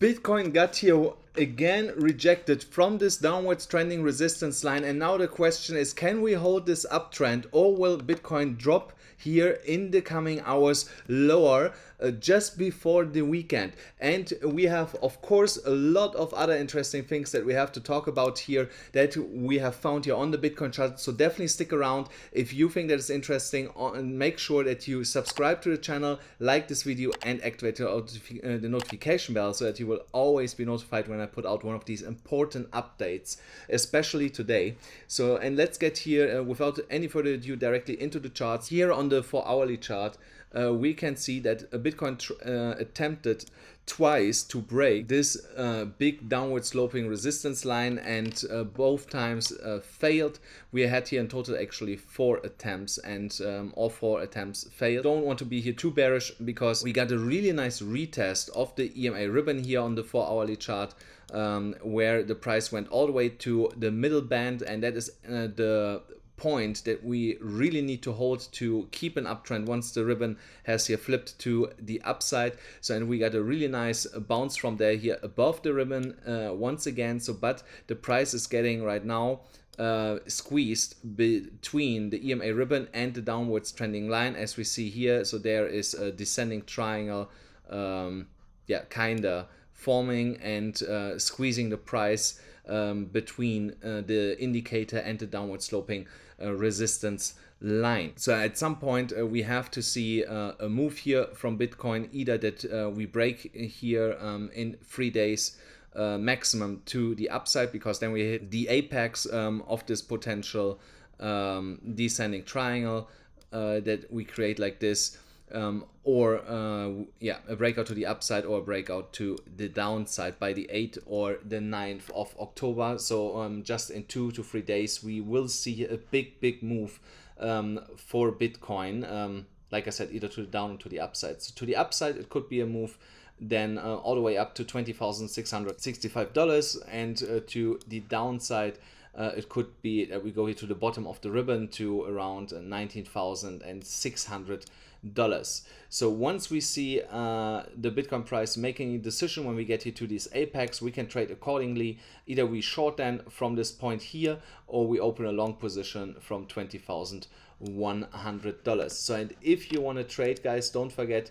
Bitcoin got here again rejected from this downwards trending resistance line, and now the question is, can we hold this uptrend, or will Bitcoin drop here in the coming hours lower just before the weekend? And we have of course a lot of other interesting things that we have to talk about here that we have found here on the Bitcoin chart, so definitely stick around if you think that is interesting, and make sure that you subscribe to the channel, like this video, and activate the notification bell so that you will always be notified when I put out one of these important updates, especially today. So, and let's get here without any further ado directly into the charts. Here on the 4-hourly chart, we can see that Bitcoin attempted twice to break this big downward sloping resistance line, and both times failed. We had here in total actually 4 attempts, and all 4 attempts failed. Don't want to be here too bearish because we got a really nice retest of the EMA ribbon here on the 4-hourly chart, where the price went all the way to the middle band, and that is the point that we really need to hold to keep an uptrend once the ribbon has here flipped to the upside. So, and we got a really nice bounce from there here above the ribbon once again. So, but the price is getting right now squeezed between the EMA ribbon and the downwards trending line, as we see here. So there is a descending triangle, kinda forming and squeezing the price between the indicator and the downward sloping resistance line. So at some point we have to see a move here from Bitcoin, either that we break here in 3 days maximum to the upside, because then we hit the apex of this potential descending triangle that we create like this, or a breakout to the upside or a breakout to the downside by the 8th or the 9th of October. So just in 2 to 3 days we will see a big move for Bitcoin, like I said, either to the down or to the upside. So to the upside it could be a move then all the way up to $20,665, and to the downside it could be that we go here to the bottom of the ribbon to around $19,600. So once we see the Bitcoin price making a decision, when we get here to this apex, we can trade accordingly. Either we short then from this point here, or we open a long position from $20,100. So, and if you want to trade, guys, don't forget,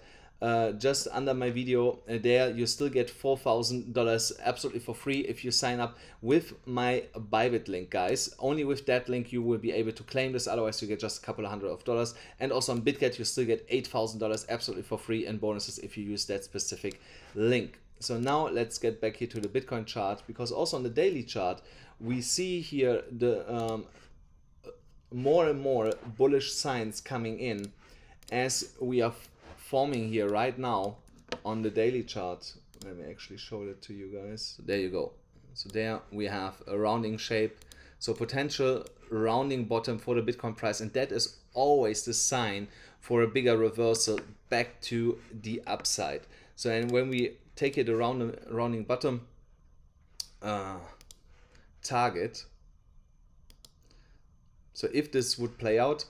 just under my video there you still get $4,000 absolutely for free if you sign up with my BYBIT link, guys. Only with that link you will be able to claim this, otherwise you get just a couple of $100. And also on BitGet you still get $8,000 absolutely for free in bonuses if you use that specific link. So now let's get back here to the Bitcoin chart, because also on the daily chart we see here the more and more bullish signs coming in, as we are forming here right now on the daily chart. Let me actually show it to you guys. So there you go. So there we have a rounding shape, so potential rounding bottom for the Bitcoin price, and that is always the sign for a bigger reversal back to the upside. So, and when we take it around the rounding bottom target, so if this would play out,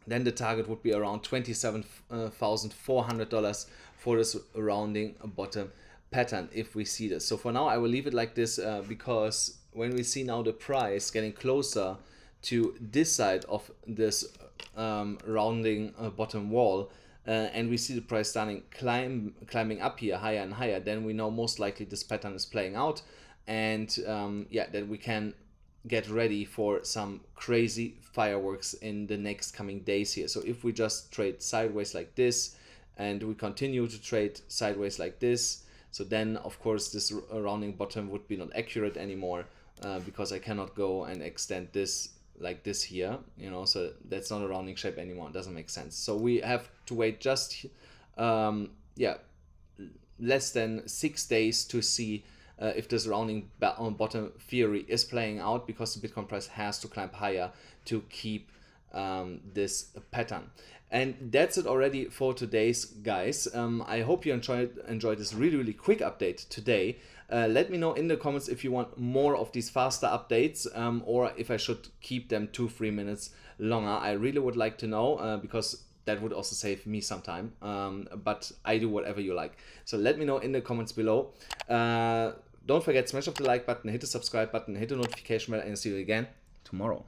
then the target would be around $27,400 for this rounding bottom pattern if we see this. So for now I will leave it like this, because when we see now the price getting closer to this side of this rounding bottom wall, and we see the price starting climbing up here higher and higher, then we know most likely this pattern is playing out, and then we can get ready for some crazy fireworks in the next coming days here. So if we just trade sideways like this and we continue to trade sideways like this, so then of course this rounding bottom would be not accurate anymore, because I cannot go and extend this like this here, you know, so that's not a rounding shape anymore. It doesn't make sense. So we have to wait just less than 6 days to see if this rounding bottom theory is playing out, because the Bitcoin price has to climb higher to keep this pattern. And that's it already for today's, guys. I hope you enjoyed this really quick update today. Let me know in the comments if you want more of these faster updates, or if I should keep them 2-3 minutes longer. I really would like to know, because that would also save me some time, but I do whatever you like. So let me know in the comments below. Don't forget, smash up the like button, hit the subscribe button, hit the notification bell, and see you again tomorrow.